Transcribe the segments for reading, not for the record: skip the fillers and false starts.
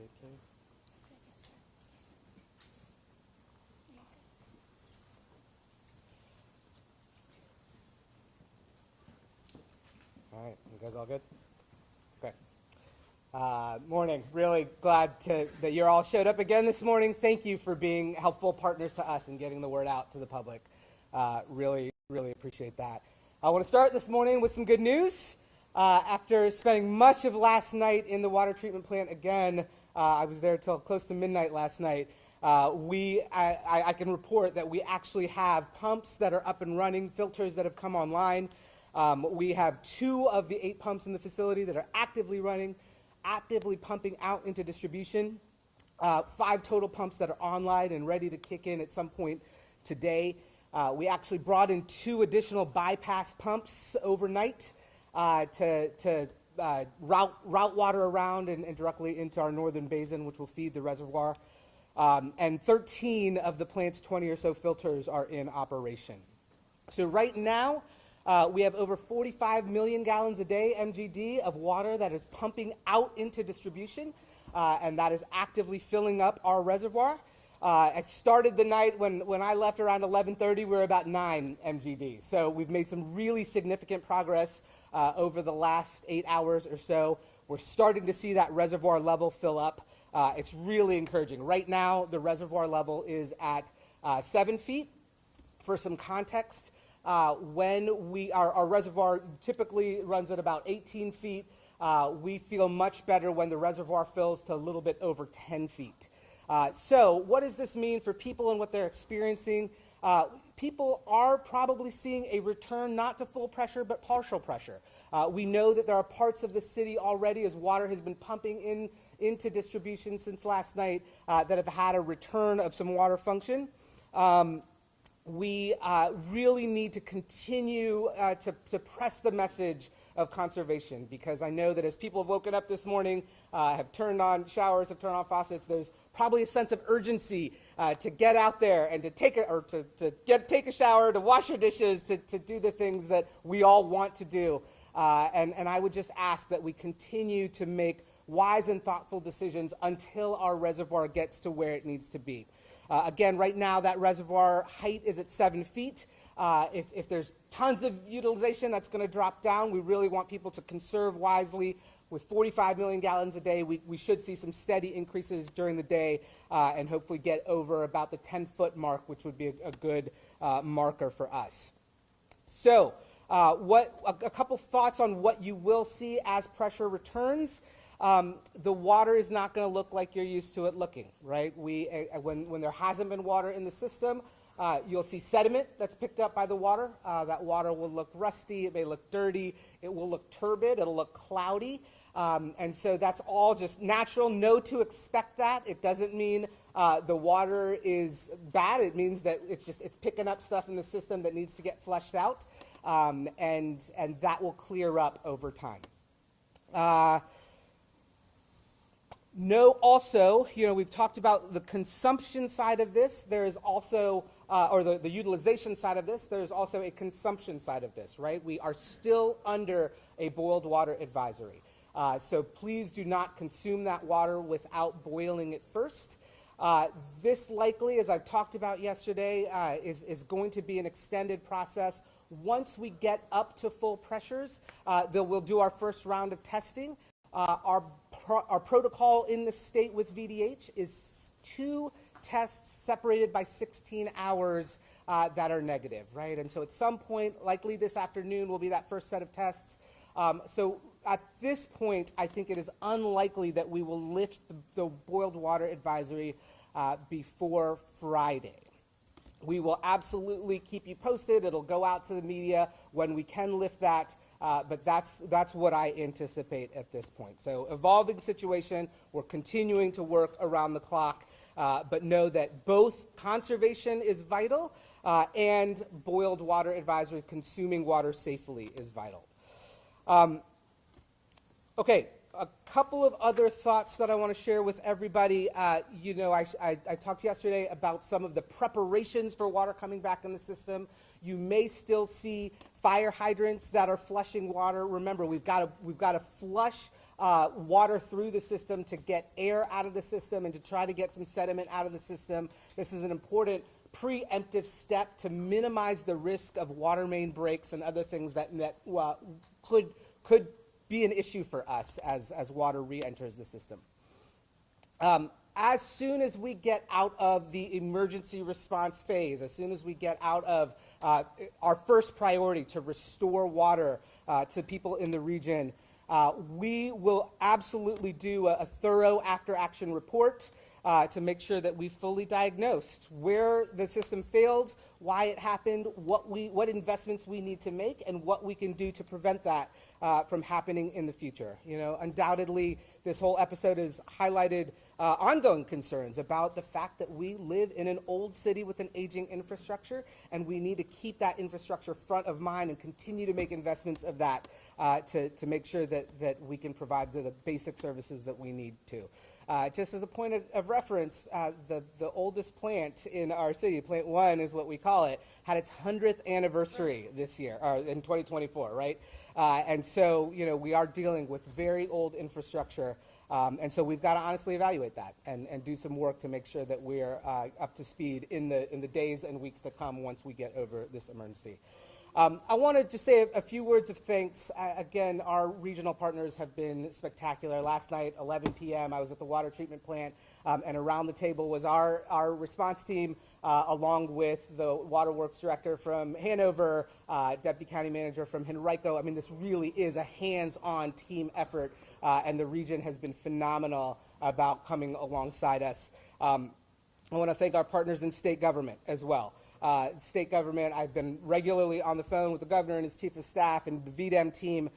good, Kim? All right, you guys all good? Okay. Morning. Really glad that you all showed up again this morning. Thank you for being helpful partners to us and getting the word out to the public. Really appreciate that. I want to start this morning with some good news. After spending much of last night in the water treatment plant again, I was there till close to midnight last night. I can report that we actually have pumps that are up and running, filters that have come online. We have 2 of the 8 pumps in the facility that are actively running, actively pumping out into distribution. 5 total pumps that are online and ready to kick in at some point today. We actually brought in 2 additional bypass pumps overnight to route water around and directly into our northern basin, which will feed the reservoir. And 13 of the plant's 20 or so filters are in operation. So right now, we have over 45 million gallons a day, MGD, of water that is pumping out into distribution, and that is actively filling up our reservoir. It started the night when I left around 11:30, we were about 9 MGD. So we've made some really significant progress over the last 8 hours or so. We're starting to see that reservoir level fill up. It's really encouraging. Right now, the reservoir level is at 7 feet. For some context, when our reservoir typically runs at about 18 feet, we feel much better when the reservoir fills to a little bit over 10 feet. So what does this mean for people and what they're experiencing? People are probably seeing a return not to full pressure but partial pressure. We know that there are parts of the city already, as water has been pumping into distribution since last night, that have had a return of some water function. We really need to continue to press the message of conservation, because I know that as people have woken up this morning, have turned on showers, have turned on faucets, there's probably a sense of urgency to get out there and to take a shower, to wash your dishes, to do the things that we all want to do. And I would just ask that we continue to make wise and thoughtful decisions until our reservoir gets to where it needs to be. Again, right now, that reservoir height is at 7 feet. If there's tons of utilization, that's going to drop down. We really want people to conserve wisely. With 45 million gallons a day, we should see some steady increases during the day and hopefully get over about the 10-foot mark, which would be a good marker for us. So a couple thoughts on what you will see as pressure returns. The water is not going to look like you're used to it looking, right? When there hasn't been water in the system, you'll see sediment that's picked up by the water. That water will look rusty, it may look dirty, it will look turbid, it'll look cloudy. And so that's all just natural. Know to expect that. It doesn't mean the water is bad. It means that it's picking up stuff in the system that needs to get flushed out, and that will clear up over time. Know also, we've talked about the consumption side of this. There is also, or the utilization side of this, there's also a consumption side of this, right? We are still under a boiled water advisory. So please do not consume that water without boiling it first. This likely, as I've talked about yesterday, is going to be an extended process. Once we get up to full pressures, we'll do our first round of testing. Our protocol in the state with VDH is 2 tests separated by 16 hours that are negative, right? And so at some point, likely this afternoon, will be that first set of tests. So at this point, I think it is unlikely that we will lift the boiled water advisory before Friday. We will absolutely keep you posted. It'll go out to the media when we can lift that. But that's what I anticipate at this point. So evolving situation, we're continuing to work around the clock, but know that both conservation is vital and boiled water advisory, consuming water safely, is vital. Okay, a couple of other thoughts that I want to share with everybody. I talked yesterday about some of the preparations for water coming back in the system. You may still see fire hydrants that are flushing water. Remember, we've got to flush water through the system to get air out of the system and to try to get some sediment out of the system. This is an important preemptive step to minimize the risk of water main breaks and other things that could be an issue for us as water re-enters the system. As soon as we get out of the emergency response phase, as soon as we get out of our first priority to restore water to people in the region, we will absolutely do a thorough after-action report to make sure that we fully diagnosed where the system failed, why it happened, what investments we need to make, and what we can do to prevent that from happening in the future. You know, undoubtedly, this whole episode has highlighted ongoing concerns about the fact that we live in an old city with an aging infrastructure, and we need to keep that infrastructure front of mind and continue to make investments of that to make sure that we can provide the basic services that we need to. Just as a point of reference, the oldest plant in our city, Plant 1 is what we call it, had its 100th anniversary this year, or in 2024, right? And so, you know, we are dealing with very old infrastructure, and so we've got to honestly evaluate that and do some work to make sure that we're up to speed in the days and weeks to come once we get over this emergency. I want to just say a few words of thanks. Again, our regional partners have been spectacular. Last night, 11 p.m., I was at the water treatment plant, and around the table was our response team, along with the waterworks director from Hanover, deputy county manager from Henrico. I mean, this really is a hands-on team effort, and the region has been phenomenal about coming alongside us. I want to thank our partners in state government as well. State government, I've been regularly on the phone with the governor and his chief of staff and the VDEM team.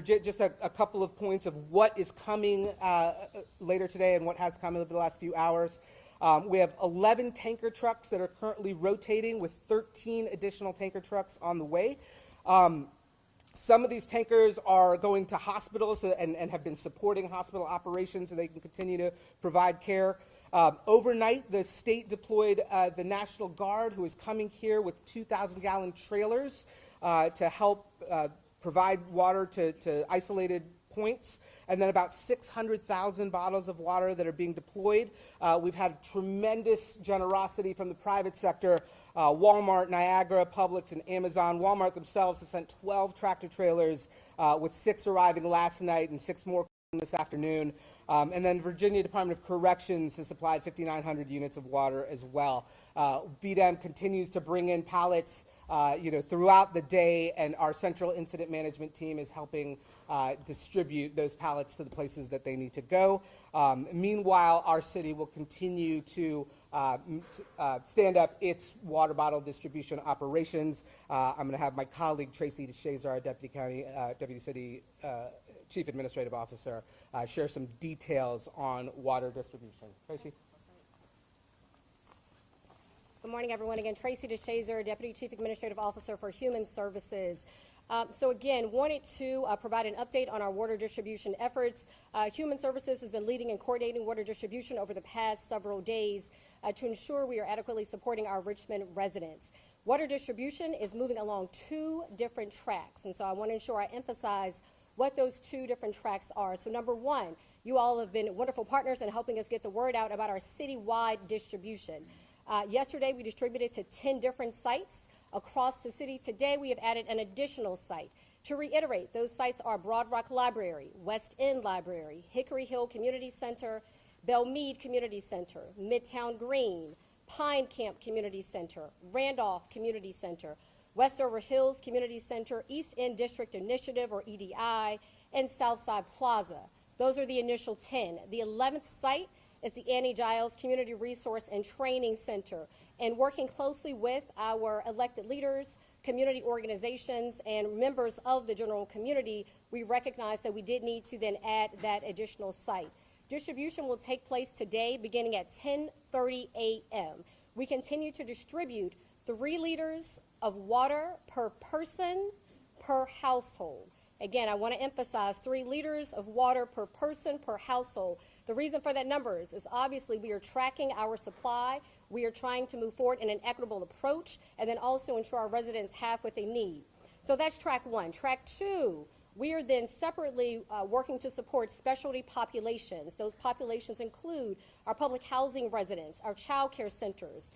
Just a couple of points of what is coming later today and what has come over the last few hours. We have 11 tanker trucks that are currently rotating with 13 additional tanker trucks on the way. Some of these tankers are going to hospitals and have been supporting hospital operations so they can continue to provide care. Overnight, the state deployed the National Guard, who is coming here with 2,000-gallon trailers to help provide water to isolated points, and then about 600,000 bottles of water that are being deployed. We've had tremendous generosity from the private sector. Walmart, Niagara, Publix, and Amazon. Walmart themselves have sent 12 tractor trailers with 6 arriving last night and 6 more this afternoon. And then Virginia Department of Corrections has supplied 5,900 units of water as well. VDEM continues to bring in pallets throughout the day, and our central incident management team is helping distribute those pallets to the places that they need to go. Meanwhile, our city will continue to stand up its water bottle distribution operations. I'm going to have my colleague Tracy DeShazer, our deputy city chief administrative officer, share some details on water distribution. Tracy. Good morning, everyone. Again, Tracy DeShazer, Deputy Chief Administrative Officer for Human Services. So again, wanted to provide an update on our water distribution efforts. Human Services has been leading and coordinating water distribution over the past several days to ensure we are adequately supporting our Richmond residents. Water distribution is moving along 2 different tracks, and so I want to ensure I emphasize what those 2 different tracks are. So number 1, you all have been wonderful partners in helping us get the word out about our citywide distribution. Yesterday, we distributed to 10 different sites across the city. Today, we have added an additional site. To reiterate, those sites are Broad Rock Library, West End Library, Hickory Hill Community Center, Belmead Community Center, Midtown Green, Pine Camp Community Center, Randolph Community Center, Westover Hills Community Center, East End District Initiative, or EDI, and Southside Plaza. Those are the initial 10. The 11th site is the Annie Giles Community Resource and Training Center. And working closely with our elected leaders, community organizations, and members of the general community, we recognize that we did need to then add that additional site. Distribution will take place today beginning at 10:30 a.m. We continue to distribute 3 liters of water per person per household. Again, I want to emphasize 3 liters of water per person per household. The reason for that number is obviously we are tracking our supply. We are trying to move forward in an equitable approach and then also ensure our residents have what they need. So that's track 1. Track 2 We are then separately working to support specialty populations. Those populations include our public housing residents, our child care centers,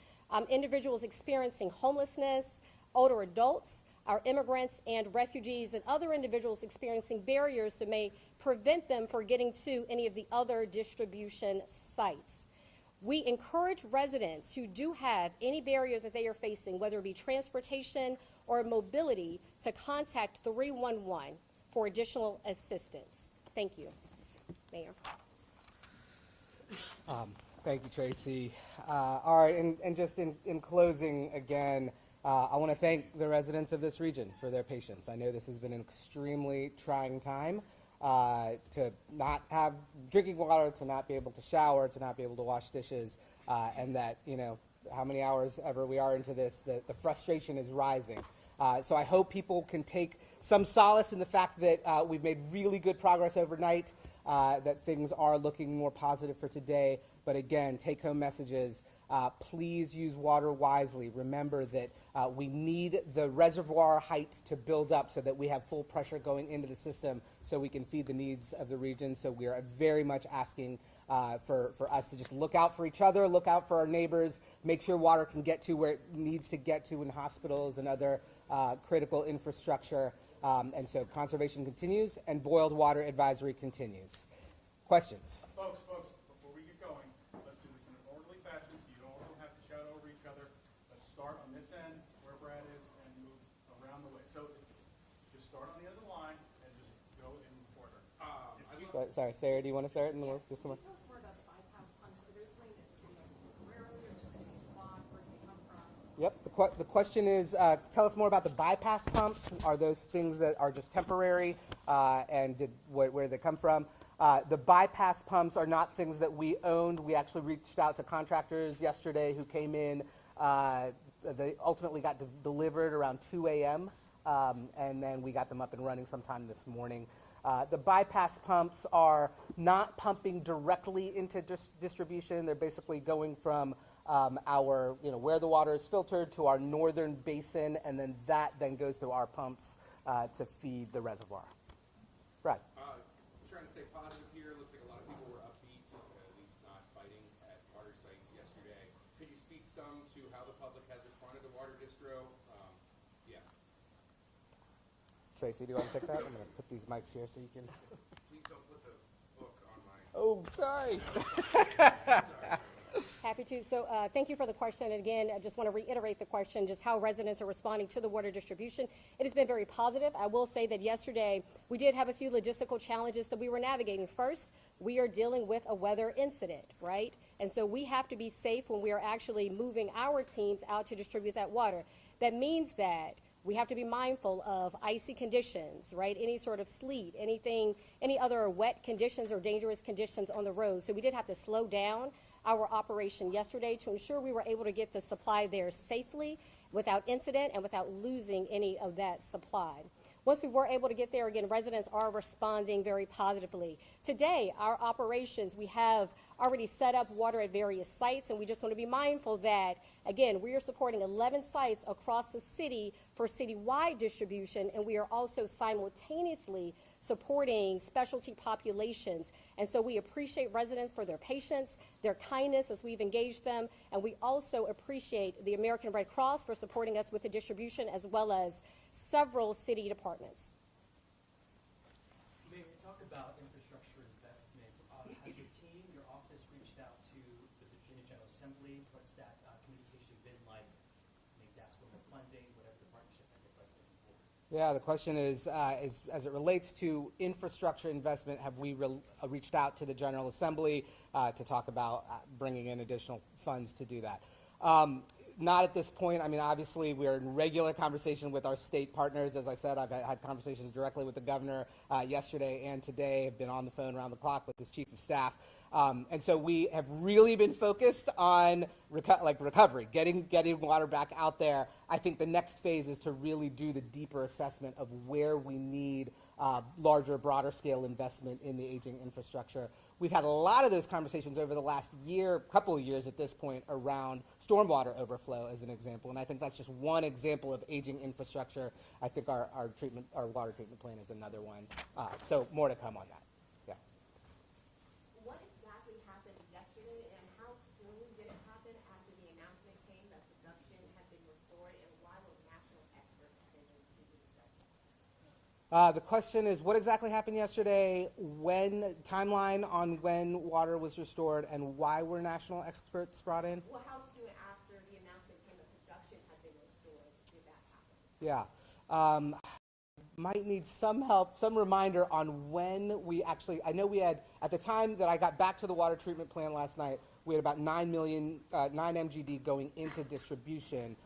individuals experiencing homelessness, older adults, our immigrants and refugees, and other individuals experiencing barriers that may prevent them from getting to any of the other distribution sites. We encourage residents who do have any barrier that they are facing, whether it be transportation or mobility, to contact 311 for additional assistance. Thank you, Mayor. Thank you, Tracy. All right, and just in closing, again, I want to thank the residents of this region for their patience. I know this has been an extremely trying time to not have drinking water, to not be able to shower, to not be able to wash dishes, and that, you know, how many hours ever we are into this, the frustration is rising. So I hope people can take some solace in the fact that we've made really good progress overnight, that things are looking more positive for today. But again, take-home messages, please use water wisely. Remember that we need the reservoir height to build up so that we have full pressure going into the system so we can feed the needs of the region. So we are very much asking for us to just look out for each other, look out for our neighbors, make sure water can get to where it needs to get to in hospitals and other critical infrastructure. And so conservation continues and boiled water advisory continues. Questions? Folks, before we get going, let's do this in an orderly fashion so you don't have to shout over each other. Let's start on this end where Brad is and move around the way. So just start on the other line and just go in order. Sorry, Sarah, do you want to start? And we'll just come on. Tell us more about the bypass pumps. Are those things that city has temporarily or just city spot? Where do they come from? Yep, the question is, tell us more about the bypass pumps. Are those things that are just temporary, and where they come from? The bypass pumps are not things that we owned. We actually reached out to contractors yesterday who came in. They ultimately got delivered around 2 a.m., and then we got them up and running sometime this morning. The bypass pumps are not pumping directly into distribution. They're basically going from our, where the water is filtered to our northern basin, and then that then goes through our pumps to feed the reservoir. Brad. Trying to stay positive here. Looks like a lot of people were upbeat, at least not fighting at water sites yesterday. Could you speak some to how the public has responded to water distro? Yeah. Tracy, do you want to take that? I'm going to put these mics here so you can. Please don't put the book on my. Oh, sorry. Sorry. Happy to. So thank you for the question. And again, I just want to reiterate the question, just how residents are responding to the water distribution. It has been very positive. I will say that yesterday we did have a few logistical challenges that we were navigating. First, we are dealing with a weather incident, right? And so we have to be safe when we are actually moving our teams out to distribute that water. That means that we have to be mindful of icy conditions, right? Any sort of sleet, any other wet conditions or dangerous conditions on the road. So we did have to slow down our operation yesterday to ensure we were able to get the supply there safely without incident and without losing any of that supply. Once we were able to get there, again, residents are responding very positively. Today, our operations, we have already set up water at various sites, and we just want to be mindful that, again, we are supporting 11 sites across the city for citywide distribution, and we are also simultaneously supporting specialty populations. And so we appreciate residents for their patience, their kindness as we've engaged them, and we also appreciate the American Red Cross for supporting us with the distribution, as well as several city departments. Mayor, talk about infrastructure investment. Has your team, your office, reached out to the Virginia General Assembly? What's that communication been like? Maybe that's for more funding, whatever the partnership might look like moving forward. Yeah, the question is as it relates to infrastructure investment, have we reached out to the General Assembly to talk about bringing in additional funds to do that? Not at this point. I mean, obviously, we're in regular conversation with our state partners. As I said, I've had conversations directly with the governor yesterday and today. I've been on the phone around the clock with his chief of staff. And so we have really been focused on recovery, getting water back out there. I think the next phase is to really do the deeper assessment of where we need larger, broader scale investment in the aging infrastructure. We've had a lot of those conversations over the last year, couple of years at this point, around stormwater overflow as an example. And I think that's just one example of aging infrastructure. I think our water treatment plant is another one. So more to come on that. Yeah. What exactly happened yesterday, and how soon did it happen after the announcement came that production had been restored, and why were national experts headed into the study? The question is, what exactly happened yesterday, timeline on when water was restored, and why were national experts brought in? Well, how soon after the announcement came that production had been restored did that happen? Yeah. Might need some help, some reminder on when we actually, I know we had, at the time that I got back to the water treatment plant last night, we had about 9 MGD going into distribution.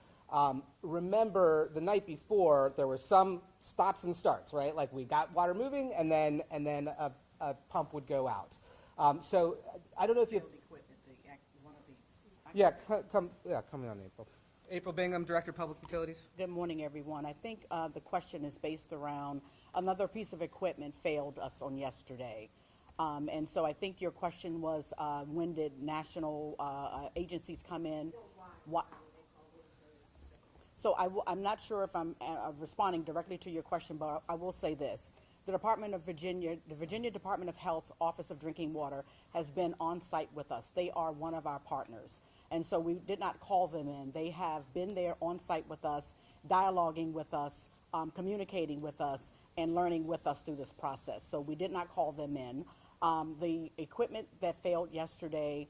Remember, the night before, there were some stops and starts, right? Like we got water moving, and then a pump would go out. So I don't know if you. Yeah, come in on April. April Bingham, Director of Public Utilities. Good morning, everyone. I think the question is based around another piece of equipment failed us on yesterday. And so I think your question was, when did national agencies come in? Why? So I'm not sure if I'm responding directly to your question, but I will say this. The Virginia Department of Health Office of Drinking Water has been on site with us. They are one of our partners. And so we did not call them in. They have been there on site with us, dialoguing with us, communicating with us, and learning with us through this process. So we did not call them in. The equipment that failed yesterday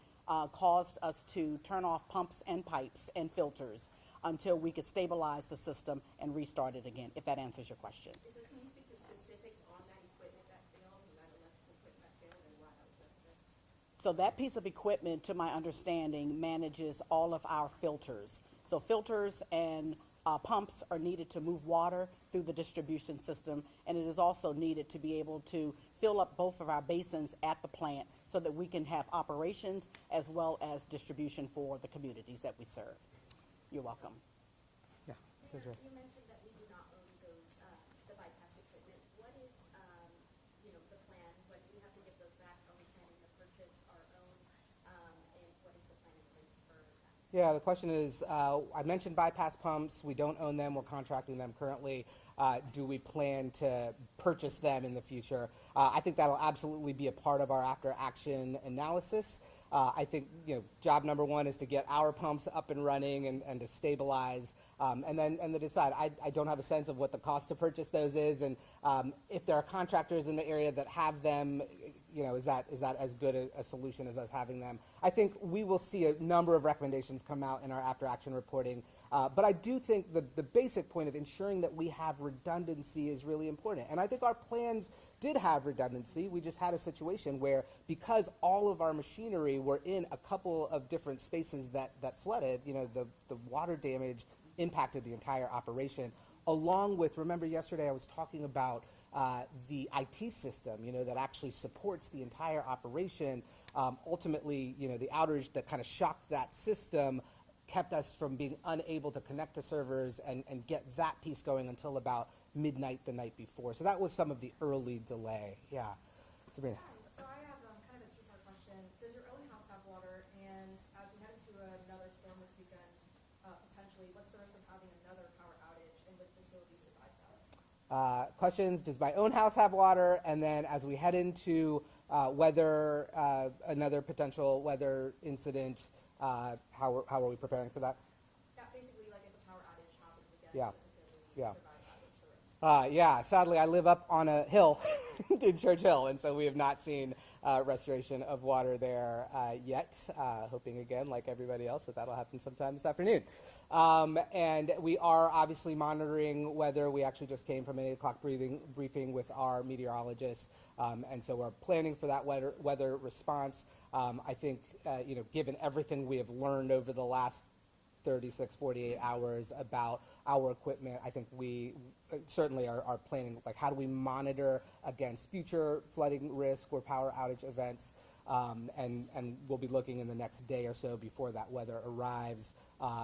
caused us to turn off pumps and pipes and filters until we could stabilize the system and restart it again, if that answers your question. Can you speak to specifics on that equipment that failed, and that electrical equipment that failed, and why that was necessary? So that piece of equipment, to my understanding, manages all of our filters. So filters and pumps are needed to move water through the distribution system, and it is also needed to be able to fill up both of our basins at the plant so that we can have operations as well as distribution for the communities that we serve. You're welcome. Yeah, that's right. You mentioned that we do not own those, the bypass equipment. What is, the plan? When do we have to give those back? Are we planning to purchase our own? And what is the plan in place for that? Yeah, the question is, I mentioned bypass pumps. We don't own them. We're contracting them currently. Do we plan to purchase them in the future? I think that'll absolutely be a part of our after-action analysis. I think job number one is to get our pumps up and running and to stabilize, and then to decide. I don't have a sense of what the cost to purchase those is, and if there are contractors in the area that have them, is that as good a solution as us having them? I think we will see a number of recommendations come out in our after-action reporting, but I do think the basic point of ensuring that we have redundancy is really important, and I think our plans did have redundancy. We just had a situation where, because all of our machinery were in a couple of different spaces that flooded, the water damage impacted the entire operation, along with, remember yesterday I was talking about the IT system, that actually supports the entire operation. Ultimately, the outage that kind of shocked that system kept us from being unable to connect to servers and get that piece going until about midnight the night before. So that was some of the early delay. Yeah. Sabrina. So I have kind of a two-part question. Does your own house have water? And as we head into another storm this weekend, potentially, what's the risk of having another power outage, and would facilities survive that? Questions, does my own house have water? And then as we head into another potential weather incident, how are we preparing for that? Yeah, basically, like if a power outage happens again, Yeah. would the facility Yeah. survive that? What's the risk? Yeah, sadly, I live up on a hill in Church Hill, and so we have not seen restoration of water there yet. Hoping again, like everybody else, that'll happen sometime this afternoon. And we are obviously monitoring weather. We actually just came from an 8 o'clock briefing with our meteorologists, and so we're planning for that weather response. I think, given everything we have learned over the last 36, 48 hours about our equipment, I think we certainly are planning, like, how do we monitor against future flooding risk or power outage events, and we'll be looking in the next day or so before that weather arrives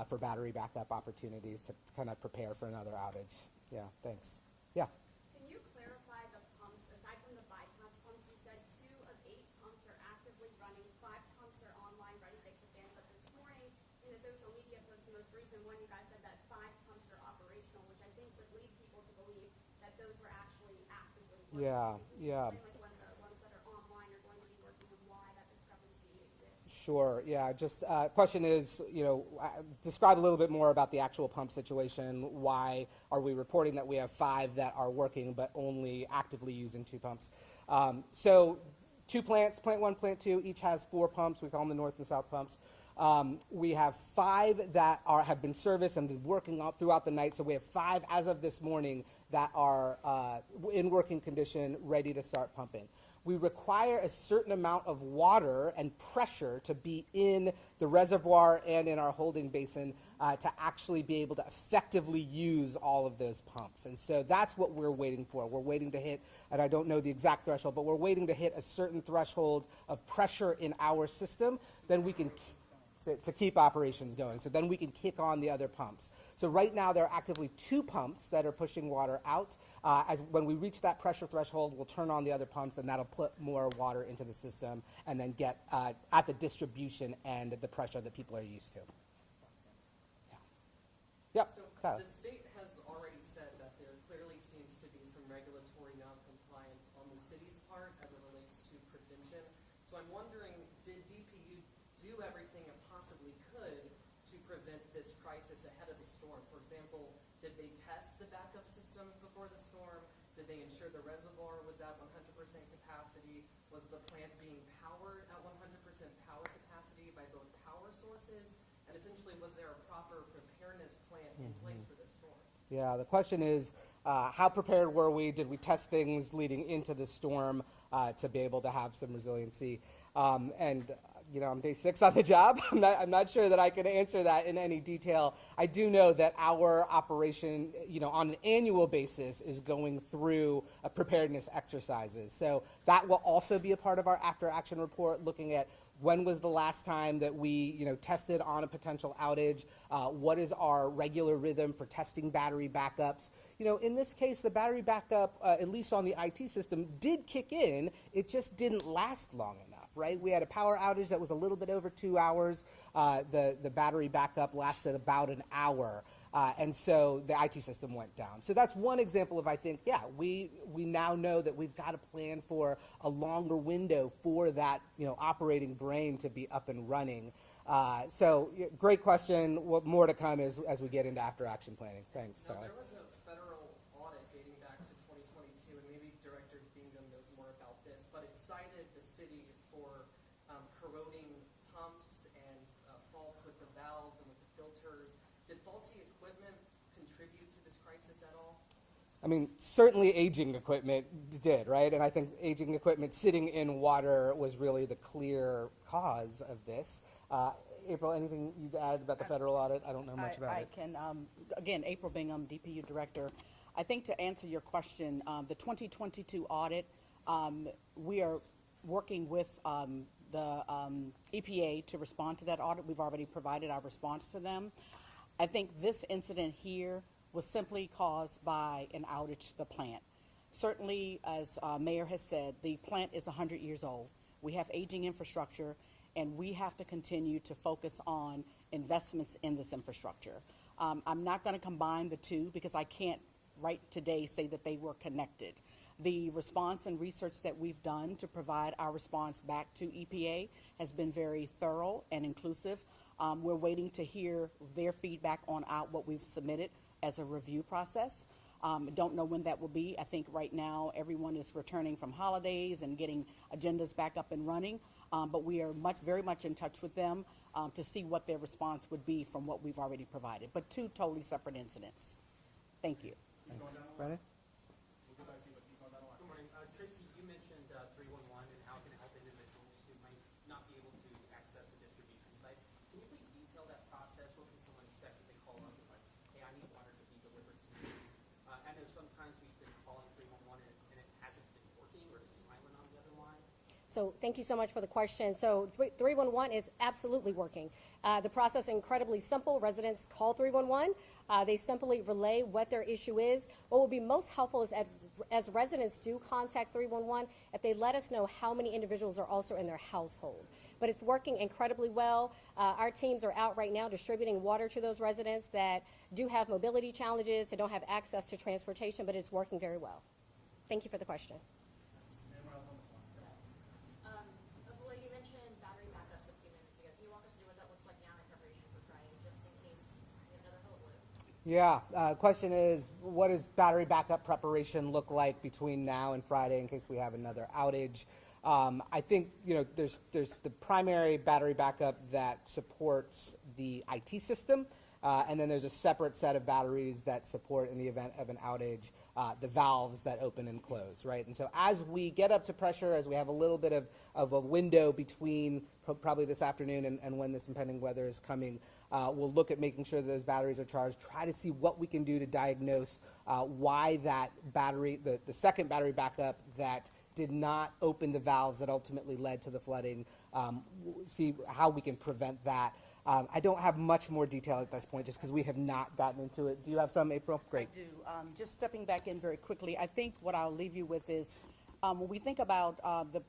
for battery backup opportunities to kind of prepare for another outage. Yeah, thanks. Yeah. Can you clarify the pumps, aside from the bypass pumps, you said 2 of 8 pumps are the social media post, the most recent one, you guys said that 5 pumps are operational, which I think would lead people to believe that those were actually actively working. Yeah, Can you yeah. explain, like, when the ones that are online are going to be working and why that discrepancy exists? Sure. Yeah. Just question is, describe a little bit more about the actual pump situation. Why are we reporting that we have 5 that are working but only actively using 2 pumps? So 2 plants, plant 1, plant 2, each has 4 pumps. We call them the north and south pumps. We have 5 that have been serviced and been working throughout the night. So we have 5 as of this morning that are in working condition, ready to start pumping. We require a certain amount of water and pressure to be in the reservoir and in our holding basin to actually be able to effectively use all of those pumps. And so that's what we're waiting for. We're waiting to hit, and I don't know the exact threshold, but we're waiting to hit a certain threshold of pressure in our system. Then we can to keep operations going. So then we can kick on the other pumps. So right now there are actively 2 pumps that are pushing water out. As when we reach that pressure threshold, we'll turn on the other pumps, and that'll put more water into the system and then get at the distribution and the pressure that people are used to. Yeah. Yep. So Tyler. the state has already said that there clearly seems to be some regulatory noncompliance on the city's part as it relates to prevention. So I'm wondering, did DPU do everything it possibly could to prevent this crisis ahead of the storm? For example, did they test the backup systems before the storm? Did they ensure the reservoir was at 100% capacity? Was the plant being powered at 100% power capacity by both power sources? And essentially, was there a proper preparedness plan in place for this storm? Yeah, the question is, how prepared were we? Did we test things leading into the storm to be able to have some resiliency? I'm day 6 on the job. I'm not sure that I can answer that in any detail. I do know that our operation, on an annual basis is going through preparedness exercises. So that will also be a part of our after-action report, looking at when was the last time that we, tested on a potential outage? What is our regular rhythm for testing battery backups? In this case, the battery backup, at least on the IT system, did kick in. It just didn't last long enough. Right? We had a power outage that was a little bit over 2 hours. The battery backup lasted about an hour. And so the IT system went down. So that's one example of, I think, we now know that we've got to plan for a longer window for that, operating brain to be up and running. Great question. More to come as we get into after-action planning. Thanks. Now, there was a federal audit dating back to 2022, and maybe Director Bingham knows more about this, but it cited the city for corroding pumps and faults with the valves and with the filters. Did faulty equipment contribute to this crisis at all? I mean, certainly aging equipment did, right? And I think aging equipment sitting in water was really the clear cause of this. April, anything you'd add about the federal audit? I don't know much about it. I can, again, April Bingham, DPU Director. I think to answer your question, the 2022 audit, we are working with the EPA to respond to that audit. We've already provided our response to them. I think this incident here was simply caused by an outage to the plant. Certainly, as Mayor has said, the plant is 100 years old. We have aging infrastructure, and we have to continue to focus on investments in this infrastructure. I'm not going to combine the two because I can't right today say that they were connected. The response and research that we've done to provide our response back to EPA has been very thorough and inclusive. We're waiting to hear their feedback on what we've submitted as a review process. Don't know when that will be. I think right now everyone is returning from holidays and getting agendas back up and running. But we are very much in touch with them to see what their response would be from what we've already provided. But 2 totally separate incidents. Thank you. Thanks. Brandon? We'll get back to you, but keep going down the line. Good morning. Tracy, you mentioned 311 and how it can help individuals who might not be able to access the distribution sites. Can you please detail that process? What can someone expect if they call up and like, hey, I need water to be delivered to me? I know sometimes we've been calling 311 and it hasn't been working or it's silent on the other line. So thank you so much for the question. So 311 is absolutely working. The process is incredibly simple. Residents call 311. They simply relay what their issue is. What will be most helpful is as residents do contact 311, if they let us know how many individuals are also in their household. but it's working incredibly well. Our teams are out right now distributing water to those residents that do have mobility challenges, that don't have access to transportation, but it's working very well. Thank you for the question. Anyone else on the phone? Avula, you mentioned battery backups a few minutes ago. Can you walk us through what that looks like now in preparation for Friday, just in case we have another hullabaloo? Yeah, question is, what does battery backup preparation look like between now and Friday in case we have another outage? I think, there's the primary battery backup that supports the IT system, and then there's a separate set of batteries that support, in the event of an outage, the valves that open and close, right? And so as we get up to pressure, as we have a little bit of a window between probably this afternoon and when this impending weather is coming, we'll look at making sure that those batteries are charged, try to see what we can do to diagnose why that battery, the second battery backup that did not open the valves that ultimately led to the flooding, see how we can prevent that. I don't have much more detail at this point just because we have not gotten into it. Do you have some, April? Great. I do. Just stepping back in very quickly, I think what I'll leave you with is when we think about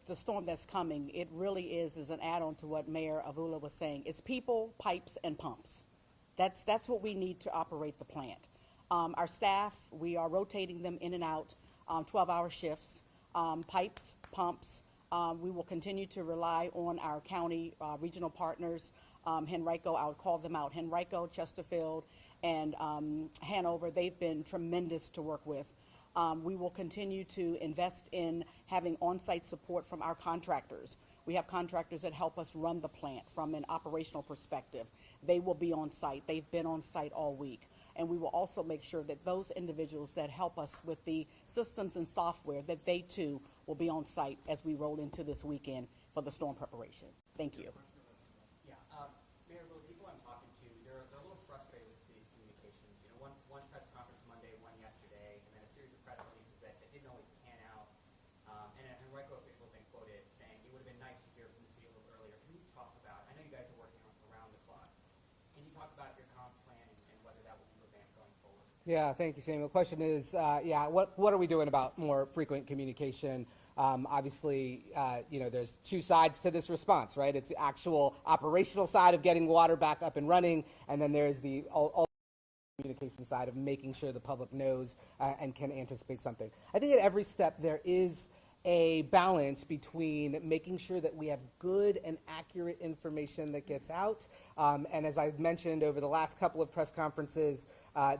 the storm that's coming, it really is an add-on to what Mayor Avula was saying. It's people, pipes, and pumps. That's what we need to operate the plant. Our staff, we are rotating them in and out, 12-hour shifts, pipes, pumps. We will continue to rely on our county regional partners. Henrico, I'll call them out. Henrico, Chesterfield, and Hanover, they've been tremendous to work with. We will continue to invest in having on-site support from our contractors. We have contractors that help us run the plant from an operational perspective. They will be on site. They've been on site all week. And we will also make sure that those individuals that help us with the systems and software, that they too will be on site as we roll into this weekend for the storm preparation. Thank you. Yeah, Mayor, the people I'm talking to, they're a little frustrated with the city's communications. One press conference Monday, one yesterday, and then a series of press releases that didn't always pan out. And a Henrico official has been quoted saying it would have been nice to hear from the city a little earlier. Can you talk about, I know you guys are working around the clock. Can you talk about your comms plan and whether that will be revamped going forward? Yeah, thank you, Samuel. The question is, what are we doing about more frequent communication? Obviously, there's two sides to this response, right? It's the actual operational side of getting water back up and running, and then there's the communication side of making sure the public knows and can anticipate something. I think at every step there is a balance between making sure that we have good and accurate information that gets out, and as I mentioned over the last couple of press conferences,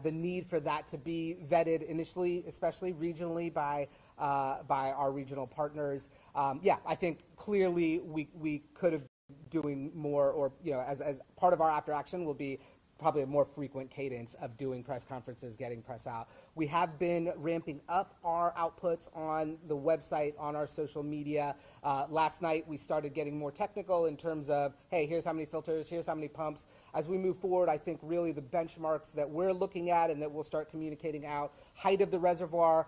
the need for that to be vetted initially, especially regionally by our regional partners. I think clearly we could have been doing more, or as part of our after action will be probably a more frequent cadence of doing press conferences, getting press out. We have been ramping up our outputs on the website, on our social media. Last night we started getting more technical in terms of, hey, here's how many filters, here's how many pumps. As we move forward, I think really the benchmarks that we're looking at and that we'll start communicating out, height of the reservoir,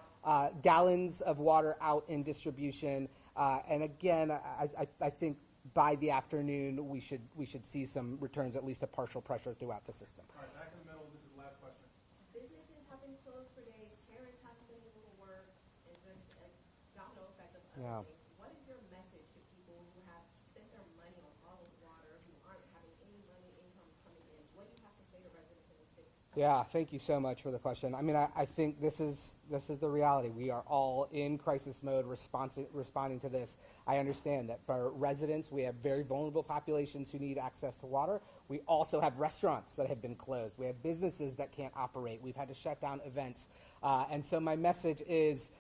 gallons of water out in distribution, and again, I think by the afternoon we should see some returns, at least a partial pressure throughout the system. All right, back in the middle, this is the last question. Businesses have been closed for days, parents haven't been able to work, and just a domino effect of other things. What is your message to people who have spent their money on bottled water, who aren't having any money income coming in? What do you have to say to residents in the city? Yeah, thank you so much for the question. I mean, I think this is the reality. We are all in crisis mode responding to this. I understand that for residents, we have very vulnerable populations who need access to water. We also have restaurants that have been closed. We have businesses that can't operate. We've had to shut down events. And so my message is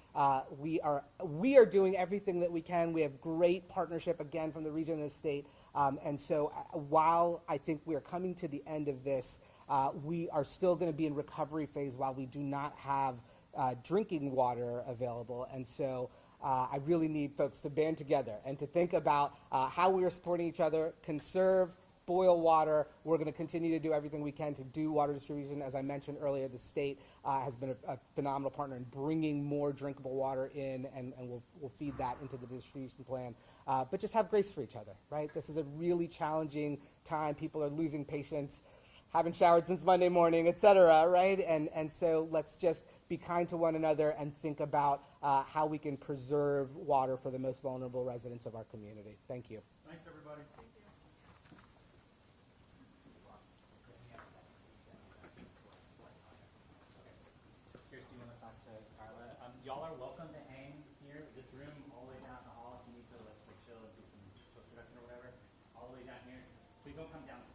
we are doing everything that we can. We have great partnership, again, from the region and the state. And so while I think we are coming to the end of this, we are still going to be in recovery phase while we do not have drinking water available. And so I really need folks to band together and to think about how we are supporting each other, conserve, boil water. We're going to continue to do everything we can to do water distribution. As I mentioned earlier, the state has been a phenomenal partner in bringing more drinkable water in, and we'll feed that into the distribution plan. But just have grace for each other, right? This is a really challenging time. People are losing patience. haven't showered since Monday morning, et cetera, right? And so let's just be kind to one another and think about how we can preserve water for the most vulnerable residents of our community. Thank you. Thanks, everybody. Here's, do you want to talk to Carla? Y'all are welcome to hang here, this room, all the way down the hall if you need to like chill and do some post-production or whatever. All the way down here. Please don't come downstairs.